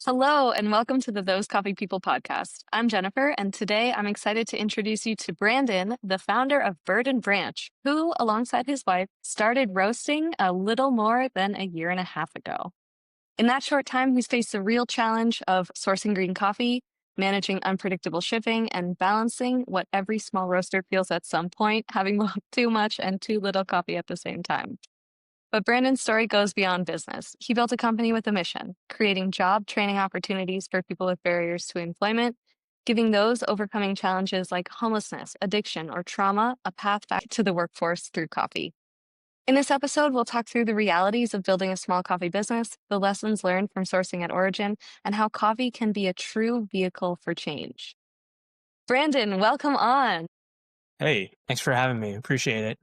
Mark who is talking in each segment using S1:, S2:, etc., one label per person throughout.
S1: Hello, and welcome to the Those Coffee People podcast. I'm Jennifer, and today I'm excited to introduce you to Brandon, the founder of Bird and Branch, who, alongside his wife, started roasting a little more than a year and a half ago. In that short time, he's faced the real challenge of sourcing green coffee, managing unpredictable shipping, and balancing what every small roaster feels at some point, having both too much and too little coffee at the same time. But Brandon's story goes beyond business. He built a company with a mission, creating job training opportunities for people with barriers to employment, giving those overcoming challenges like homelessness, addiction, or trauma a path back to the workforce through coffee. In this episode, we'll talk through the realities of building a small coffee business, the lessons learned from sourcing at origin, and how coffee can be a true vehicle for change. Brandon, welcome on.
S2: Hey, thanks for having me. Appreciate it.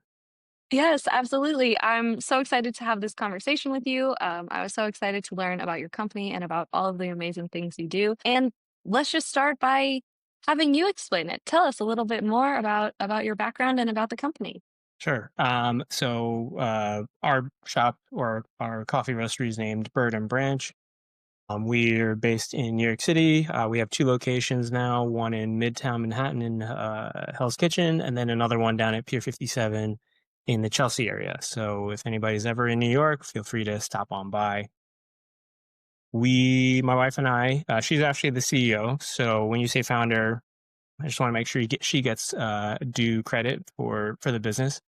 S1: Yes, absolutely. I'm so excited to have this conversation with you. I was so excited to learn about your company and about all of the amazing things you do. And let's just start by having you explain it. Tell us a little bit more about your background and about the company.
S2: Sure. Our shop or our coffee roastery is named Bird and Branch. We're based in New York City. We have two locations now, one in Midtown Manhattan in Hell's Kitchen, and then another one down at Pier 57 in the Chelsea area. So if anybody's ever in New York, feel free to stop on by. My wife and I, she's actually the CEO. So when you say founder, I just want to make sure she gets due credit for the business.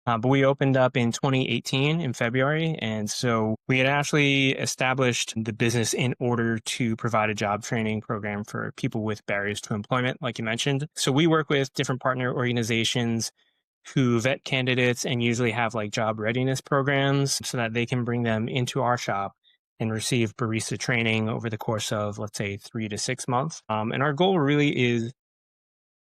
S2: But we opened up in 2018 in February. And so we had actually established the business in order to provide a job training program for people with barriers to employment, like you mentioned. So we work with different partner organizations who vet candidates and usually have like job readiness programs so that they can bring them into our shop and receive barista training over the course of, let's say, 3 to 6 months. And our goal really is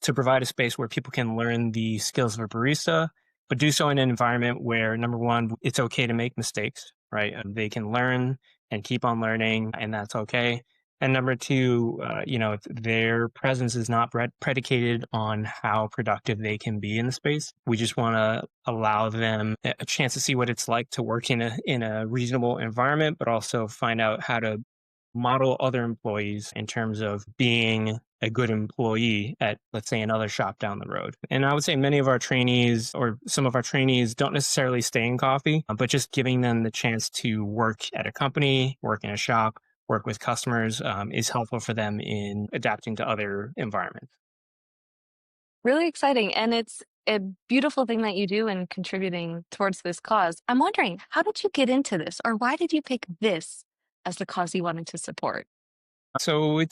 S2: to provide a space where people can learn the skills of a barista, but do so in an environment where, number one, it's okay to make mistakes, right? They can learn and keep on learning, and that's okay. And number two, their presence is not predicated on how productive they can be in the space. We just want to allow them a chance to see what it's like to work in a reasonable environment, but also find out how to model other employees in terms of being a good employee at, let's say, another shop down the road. And I would say many of our trainees or some of our trainees don't necessarily stay in coffee, but just giving them the chance to work at a company, work in a shop, work with customers is helpful for them in adapting to other environments.
S1: Really exciting. And it's a beautiful thing that you do in contributing towards this cause. I'm wondering, how did you get into this, or why did you pick this as the cause you wanted to support?
S2: So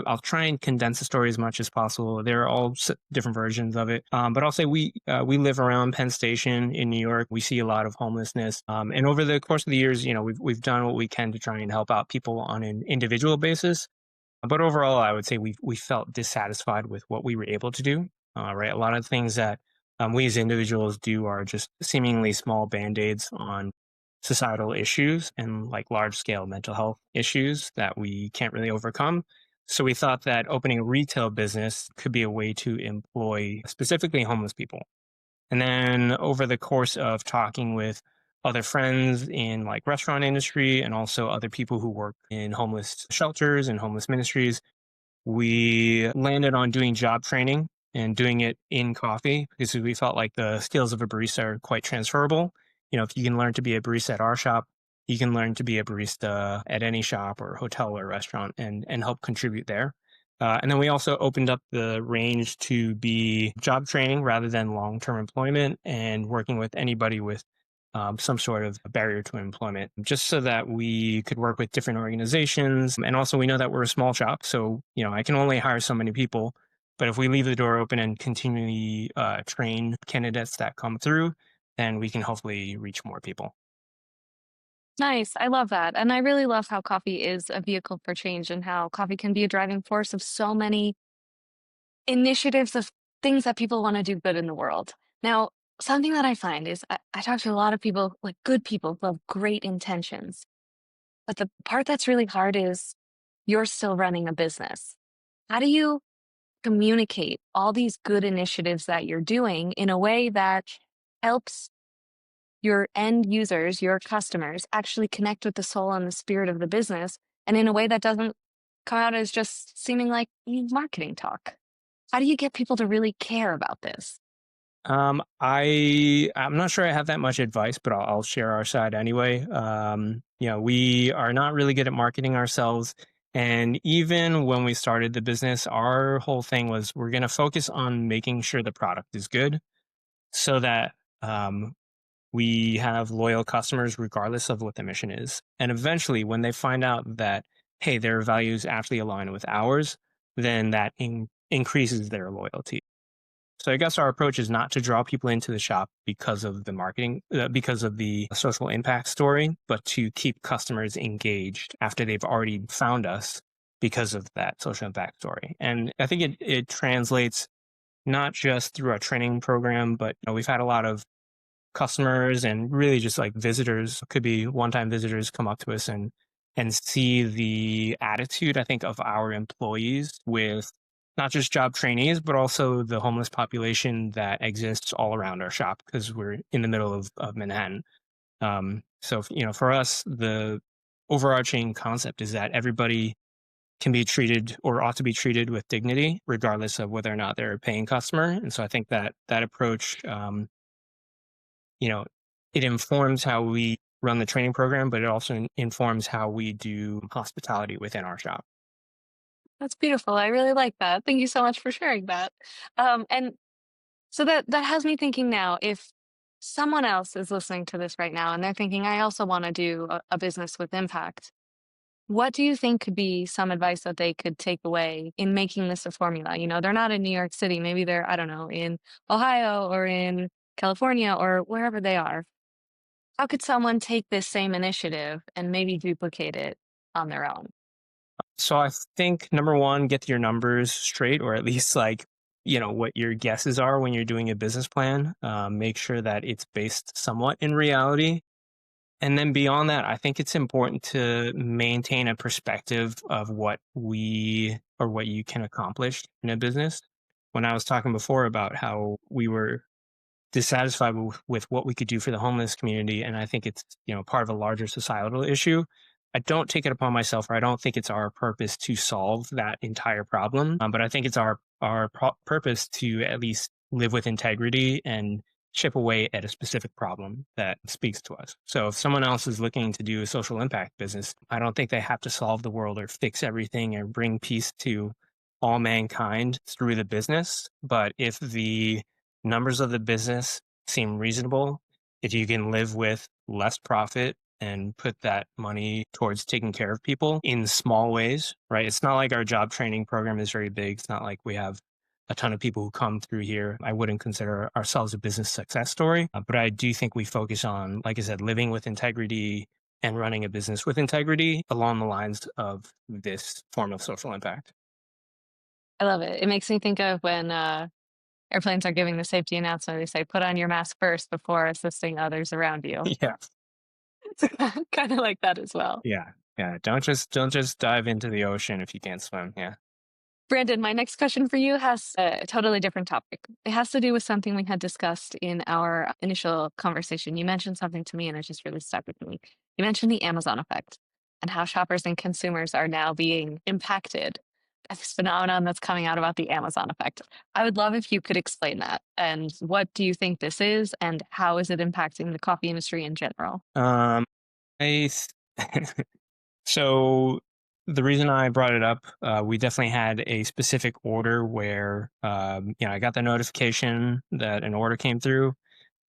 S2: I'll try and condense the story as much as possible. There are all different versions of it, but I'll say we live around Penn Station in New York. We see a lot of homelessness, and over the course of the years, we've done what we can to try and help out people on an individual basis. But overall, I would say we felt dissatisfied with what we were able to do. Right, a lot of things that we as individuals do are just seemingly small band-aids on societal issues and like large scale mental health issues that we can't really overcome. So we thought that opening a retail business could be a way to employ specifically homeless people. And then over the course of talking with other friends in like restaurant industry and also other people who work in homeless shelters and homeless ministries, we landed on doing job training and doing it in coffee because we felt like the skills of a barista are quite transferable. If you can learn to be a barista at our shop, you can learn to be a barista at any shop or hotel or restaurant and help contribute there. And then we also opened up the range to be job training rather than long term employment and working with anybody with some sort of barrier to employment, just so that we could work with different organizations. And also, we know that we're a small shop, so I can only hire so many people. But if we leave the door open and continually train candidates that come through, then we can hopefully reach more people.
S1: Nice. I love that. And I really love how coffee is a vehicle for change and how coffee can be a driving force of so many initiatives of things that people want to do good in the world. Now, something that I find is I talk to a lot of people, like good people who have great intentions. But the part that's really hard is you're still running a business. How do you communicate all these good initiatives that you're doing in a way that helps your end users, your customers, actually connect with the soul and the spirit of the business, and in a way that doesn't come out as just seeming like marketing talk? How do you get people to really care about this?
S2: I'm not sure I have that much advice, but I'll share our side anyway. We are not really good at marketing ourselves, and even when we started the business, our whole thing was we're going to focus on making sure the product is good, so that um, we have loyal customers regardless of what the mission is. And eventually, when they find out that hey, their values actually align with ours, then that increases their loyalty. So I guess our approach is not to draw people into the shop because of the marketing, because of the social impact story, but to keep customers engaged after they've already found us because of that social impact story. And I think it translates not just through our training program, but we've had a lot of customers and really just like visitors, could be one-time visitors, come up to us and see the attitude, I think, of our employees with not just job trainees, but also the homeless population that exists all around our shop because we're in the middle of Manhattan. For us, the overarching concept is that everybody can be treated or ought to be treated with dignity, regardless of whether or not they're a paying customer. And so I think that that approach, you know, it informs how we run the training program, but it also informs how we do hospitality within our shop.
S1: That's beautiful. I really like that. Thank you so much for sharing that. And so that has me thinking now, if someone else is listening to this right now and they're thinking, I also want to do a business with impact, what do you think could be some advice that they could take away in making this a formula? You know, they're not in New York City. Maybe they're, I don't know, in Ohio or in California or wherever they are. How could someone take this same initiative and maybe duplicate it on their own?
S2: So I think number one, get your numbers straight, or at least like, what your guesses are when you're doing a business plan. Make sure that it's based somewhat in reality. And then beyond that, I think it's important to maintain a perspective of what we or what you can accomplish in a business. When I was talking before about how we were dissatisfied with what we could do for the homeless community, and I think it's part of a larger societal issue. I don't take it upon myself, or I don't think it's our purpose to solve that entire problem, but I think it's our purpose to at least live with integrity and chip away at a specific problem that speaks to us. So if someone else is looking to do a social impact business, I don't think they have to solve the world or fix everything or bring peace to all mankind through the business. But if the numbers of the business seem reasonable, if you can live with less profit and put that money towards taking care of people in small ways, right? It's not like our job training program is very big. It's not like we have a ton of people who come through here. I wouldn't consider ourselves a business success story, but I do think we focus on, like I said, living with integrity and running a business with integrity along the lines of this form of social impact.
S1: I love it. It makes me think of when airplanes are giving the safety announcement. They say, put on your mask first before assisting others around you.
S2: Yeah.
S1: It's kind of like that as well.
S2: Yeah. Yeah. Don't just dive into the ocean if you can't swim. Yeah.
S1: Brandon, my next question for you has a totally different topic. It has to do with something we had discussed in our initial conversation. You mentioned something to me and it just really stuck with me. You mentioned the Amazon effect and how shoppers and consumers are now being impacted by this phenomenon that's coming out about the Amazon effect. I would love if you could explain that. And what do you think this is and how is it impacting the coffee industry in general?
S2: Um, I So the reason I brought it up, we definitely had a specific order where, I got the notification that an order came through,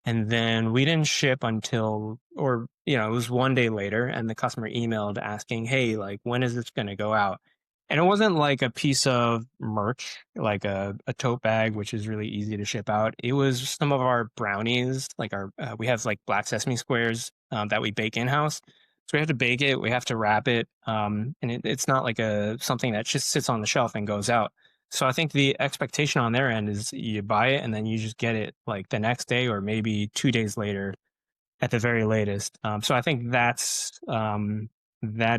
S2: and then we didn't ship until, or it was one day later, and the customer emailed asking, "Hey, like, when is this going to go out?" And it wasn't like a piece of merch, like a tote bag, which is really easy to ship out. It was some of our brownies, like we have like black sesame squares that we bake in house. So we have to bake it, we have to wrap it, and it's not like a something that just sits on the shelf and goes out. So I think the expectation on their end is you buy it and then you just get it like the next day or maybe 2 days later at the very latest. So I think that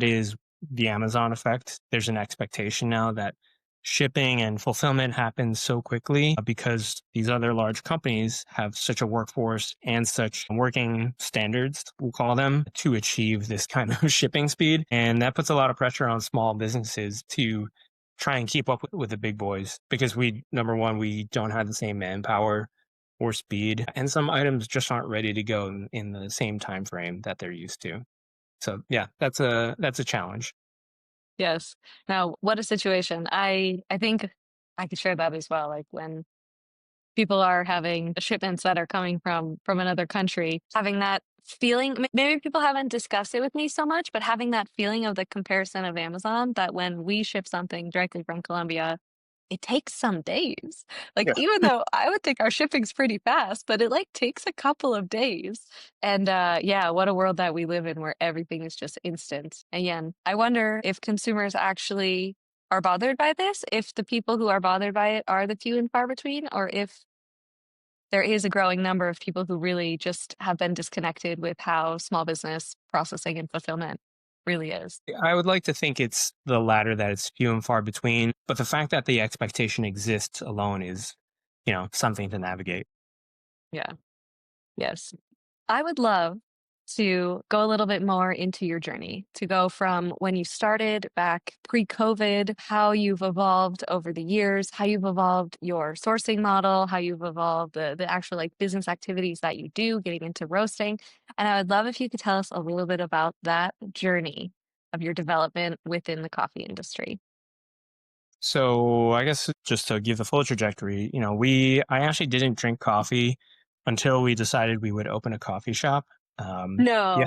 S2: is the Amazon effect. There's an expectation now that shipping and fulfillment happens so quickly because these other large companies have such a workforce and such working standards, we'll call them, to achieve this kind of shipping speed. And that puts a lot of pressure on small businesses to try and keep up with the big boys because number one, we don't have the same manpower or speed, and some items just aren't ready to go in the same time frame that they're used to. So yeah, that's a challenge.
S1: Yes. Now, what a situation. I think I could share that as well. Like when people are having shipments that are coming from another country, having that feeling. Maybe people haven't discussed it with me so much, but having that feeling of the comparison of Amazon, that when we ship something directly from Colombia, it takes some days. Like,
S2: Yeah.
S1: even though I would think our shipping's pretty fast, but it like takes a couple of days. And yeah, what a world that we live in where everything is just instant. Again, I wonder if consumers actually are bothered by this, if the people who are bothered by it are the few and far between, or if there is a growing number of people who really just have been disconnected with how small business processing and fulfillment really is.
S2: I would like to think it's the latter, that it's few and far between, but the fact that the expectation exists alone is, something to navigate.
S1: Yeah. Yes. I would love to go a little bit more into your journey, to go from when you started back pre-COVID, how you've evolved over the years, how you've evolved your sourcing model, how you've evolved the actual like business activities that you do, getting into roasting. And I would love if you could tell us a little bit about that journey of your development within the coffee industry.
S2: So I guess just to give the full trajectory, I actually didn't drink coffee until we decided we would open a coffee shop. Yeah,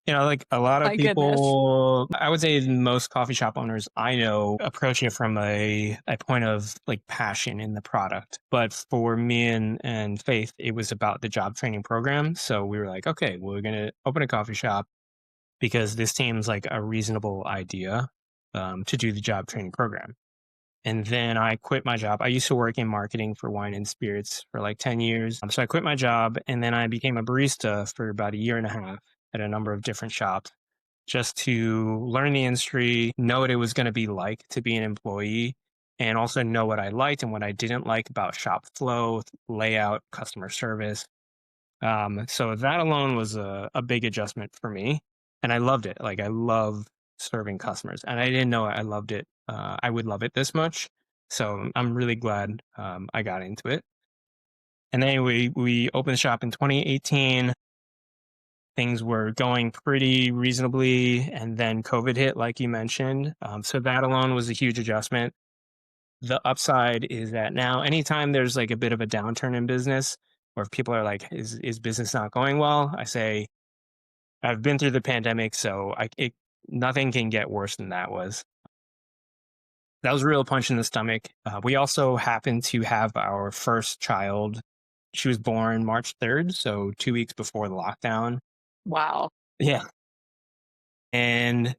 S1: No,
S2: like a lot of
S1: my goodness.
S2: people, I would say most coffee shop owners I know approach it from a point of like passion in the product. But for me and Faith, it was about the job training program. So we were like, okay, we're going to open a coffee shop because this seems like a reasonable idea to do the job training program. And then I quit my job. I used to work in marketing for wine and spirits for like 10 years. So I quit my job and then I became a barista for about a year and a half at a number of different shops just to learn the industry, know what it was going to be like to be an employee, and also know what I liked and what I didn't like about shop flow, layout, customer service. So that alone was a big adjustment for me. And I loved it. Like I love serving customers. And I didn't know I loved it. I would love it this much. So I'm really glad I got into it. And then we opened the shop in 2018. Things were going pretty reasonably. And then COVID hit, like you mentioned. So that alone was a huge adjustment. The upside is that now, anytime there's like a bit of a downturn in business, or if people are like, is business not going well? I say, I've been through the pandemic, so nothing can get worse than that was. That was a real punch in the stomach. We also happened to have our first child. She was born March 3rd, so 2 weeks before the lockdown.
S1: Wow.
S2: Yeah. And,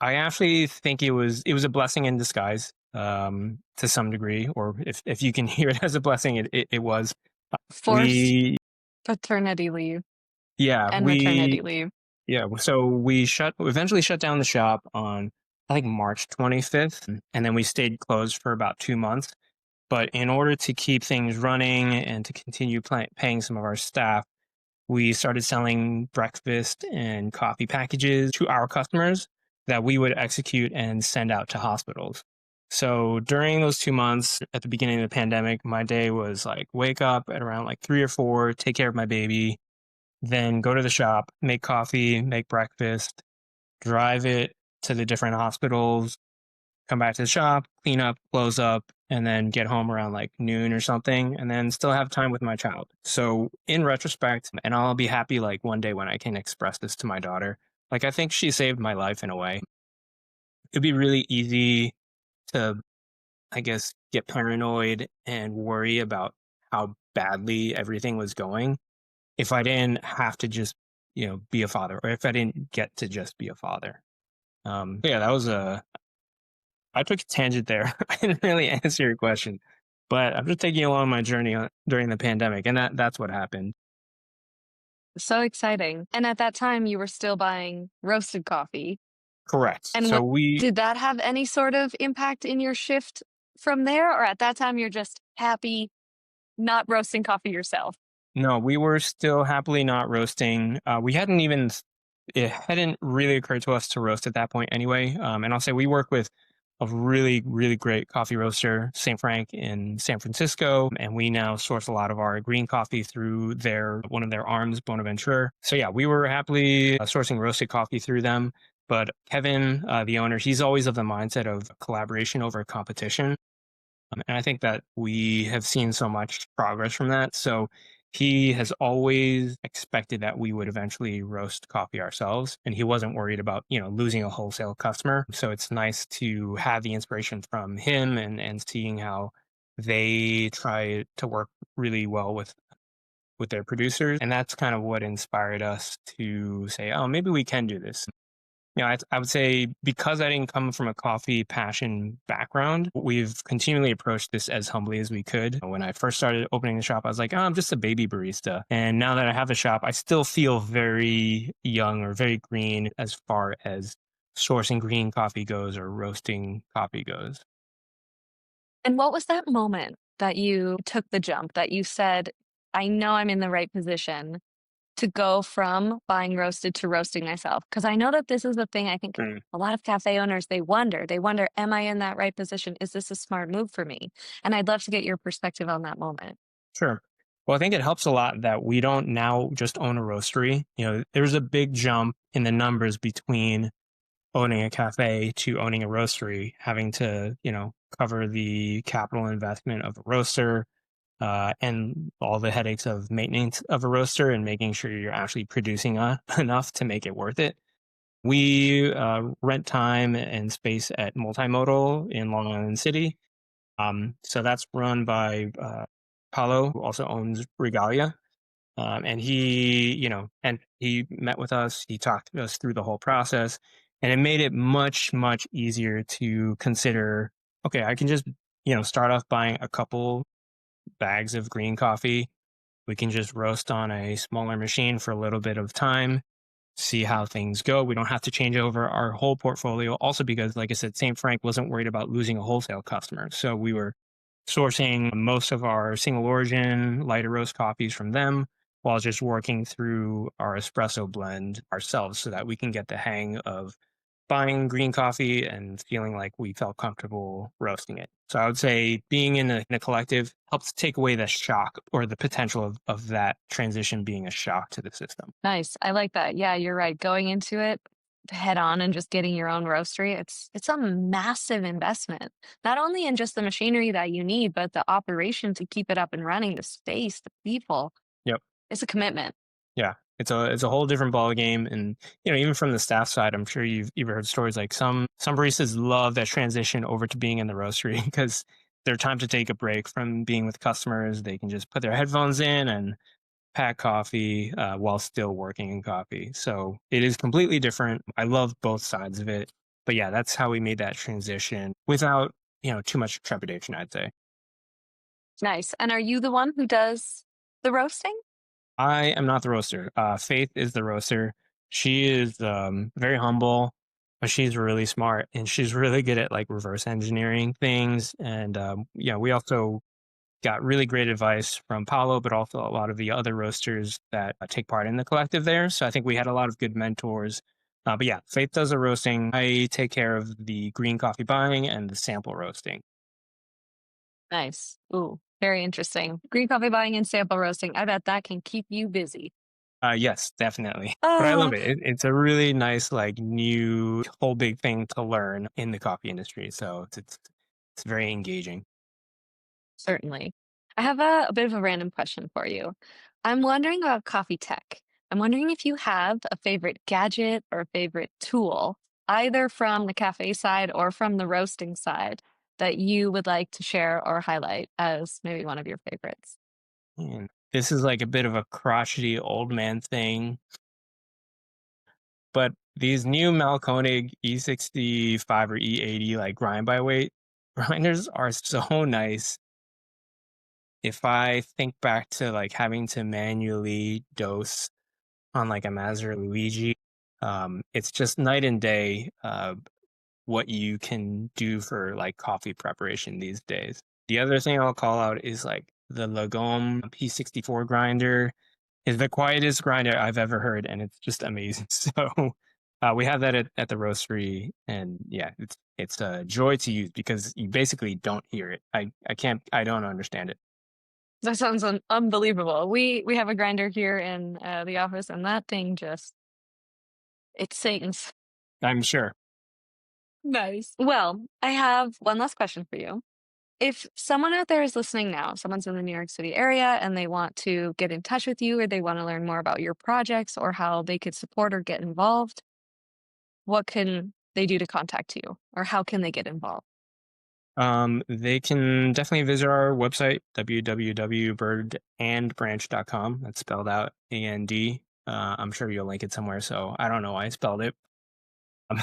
S2: I actually think it was a blessing in disguise, to some degree, or if you can hear it as a blessing, it was.
S1: Forced
S2: We
S1: paternity leave
S2: yeah,
S1: and
S2: we
S1: maternity leave.
S2: Yeah, so we eventually shut down the shop on, I think, March 25th, and then we stayed closed for about 2 months. But in order to keep things running and to continue paying some of our staff, we started selling breakfast and coffee packages to our customers that we would execute and send out to hospitals. So during those 2 months at the beginning of the pandemic, my day was like wake up at around like 3 or 4, take care of my baby, then go to the shop, make coffee, make breakfast, drive it to the different hospitals, come back to the shop, clean up, close up, and then get home around like noon or something, and then still have time with my child. So, in retrospect, and I'll be happy like one day when I can express this to my daughter, like I think she saved my life in a way. It'd be really easy to, I guess, get paranoid and worry about how badly everything was going if I didn't have to just, be a father, or if I didn't get to just be a father. Yeah, that was I took a tangent there. I didn't really answer your question, but I'm just taking you along my journey during the pandemic, and that's what happened.
S1: So exciting. And at that time, you were still buying roasted coffee.
S2: Correct.
S1: And
S2: So we
S1: did that have any sort of impact in your shift from there? Or at that time, you're just happy not roasting coffee yourself?
S2: No, we were still happily not roasting. We hadn't even it hadn't really occurred to us to roast at that point anyway. And I'll say we work with a really, really great coffee roaster, St. Frank in San Francisco, and we now source a lot of our green coffee through their one of their arms, Bonaventure. So yeah, we were happily sourcing roasted coffee through them. But Kevin, the owner, he's always of the mindset of collaboration over competition. And I think that we have seen so much progress from that. So he has always expected that we would eventually roast coffee ourselves. And he wasn't worried about, losing a wholesale customer. So it's nice to have the inspiration from him and seeing how they try to work really well with their producers. And that's kind of what inspired us to say, oh, maybe we can do this. I would say because I didn't come from a coffee passion background, we've continually approached this as humbly as we could. When I first started opening the shop, I was like, oh, I'm just a baby barista. And now that I have the shop, I still feel very young or very green as far as sourcing green coffee goes or roasting coffee goes.
S1: And what was that moment that you took the jump that you said, I know I'm in the right position to go from buying roasted to roasting myself? Because I know that this is the thing I think
S2: Mm,
S1: a lot of cafe owners, they wonder, am I in that right position? Is this a smart move for me? And I'd love to get your perspective on that moment.
S2: sure. Well, I think it helps a lot that we don't now just own a roastery. There's a big jump in the numbers between owning a cafe to owning a roastery, having to, cover the capital investment of a roaster, and all the headaches of maintenance of a roaster and making sure you're actually producing enough to make it worth it. We rent time and space at Multimodal in Long Island City. So that's run by Paulo, who also owns Regalia. And he met with us. He talked to us through the whole process, and it made it much, much easier to consider. Okay, I can just start off buying a couple bags of green coffee. We can just roast on a smaller machine for a little bit of time, see how things go. We don't have to change over our whole portfolio. Also, because, like I said, St. Frank wasn't worried about losing a wholesale customer. So we were sourcing most of our single origin lighter roast coffees from them while just working through our espresso blend ourselves so that we can get the hang of buying green coffee and feeling like we felt comfortable roasting it. So I would say being in a collective helps take away the shock or the potential of that transition being a shock to the system.
S1: Nice. I like that. Yeah, you're right. Going into it head on and just getting your own roastery, it's a massive investment. Not only in just the machinery that you need, but the operation to keep it up and running, the space, the people.
S2: Yep.
S1: It's a commitment.
S2: Yeah. It's a whole different ball game. And even from the staff side, I'm sure you've heard stories like some baristas love that transition over to being in the roastery because their time to take a break from being with customers. They can just put their headphones in and pack coffee while still working in coffee. So it is completely different. I love both sides of it. But yeah, that's how we made that transition without, too much trepidation, I'd say.
S1: Nice. And are you the one who does the roasting?
S2: I am not the roaster. Faith is the roaster. She is very humble, but she's really smart and she's really good at like reverse engineering things. And yeah, we also got really great advice from Paolo, but also a lot of the other roasters that take part in the collective there. So I think we had a lot of good mentors. But yeah, Faith does the roasting. I take care of the green coffee buying and the sample roasting.
S1: Nice. Ooh, very interesting. Green coffee buying and sample roasting. I bet that can keep you busy.
S2: Yes, definitely. But I love
S1: Ah,
S2: it. It's a really nice, like, new whole big thing to learn in the coffee industry. So it's very engaging.
S1: certainly. I have a bit of a random question for you. I'm wondering about coffee tech. I'm wondering if you have a favorite gadget or a favorite tool, either from the cafe side or from the roasting side, that you would like to share or highlight as maybe one of your favorites.
S2: And this is like a bit of a crotchety old man thing, but these new Malkonig E65 or E80 like grind by weight grinders are so nice. If I think back to like having to manually dose on like a Maser Luigi, It's just night and day what you can do for like coffee preparation these days. The other thing I'll call out is like the Lagom P64 grinder is the quietest grinder I've ever heard, and it's just amazing. So we have that at the roastery, and yeah, it's a joy to use because you basically don't hear it. I don't understand it.
S1: That sounds unbelievable. We have a grinder here in the office, and that thing just it sings.
S2: I'm sure.
S1: Nice. Well, I have one last question for you. If someone out there is listening now, someone's in the New York City area and they want to get in touch with you or they want to learn more about your projects or how they could support or get involved, what can they do to contact you or how can they get involved?
S2: They can definitely visit our website, www.birdandbranch.com. That's spelled out AND. I'm sure you'll link it somewhere, so I don't know why I spelled it. Um,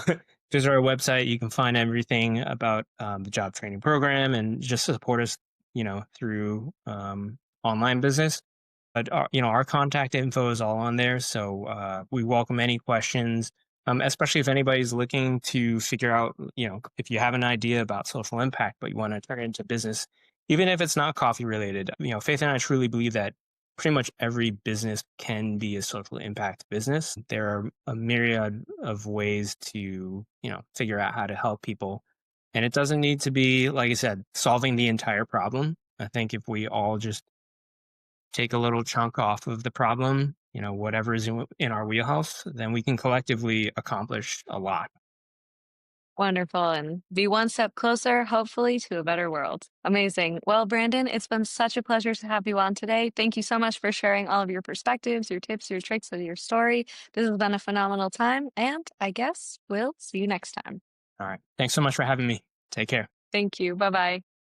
S2: visit our website. You can find everything about the job training program and just support us, through online business. But our contact info is all on there, so we welcome any questions. Especially if anybody's looking to figure out, if you have an idea about social impact, but you want to turn it into business, even if it's not coffee related. Faith and I truly believe that pretty much every business can be a social impact business. There are a myriad of ways to, figure out how to help people. And it doesn't need to be, like I said, solving the entire problem. I think if we all just take a little chunk off of the problem, whatever is in our wheelhouse, then we can collectively accomplish a lot.
S1: Wonderful. And be one step closer, hopefully, to a better world. Amazing. Well, Brandon, it's been such a pleasure to have you on today. Thank you so much for sharing all of your perspectives, your tips, your tricks, and your story. This has been a phenomenal time. And I guess we'll see you next time.
S2: All right. Thanks so much for having me. Take care.
S1: Thank you. Bye bye.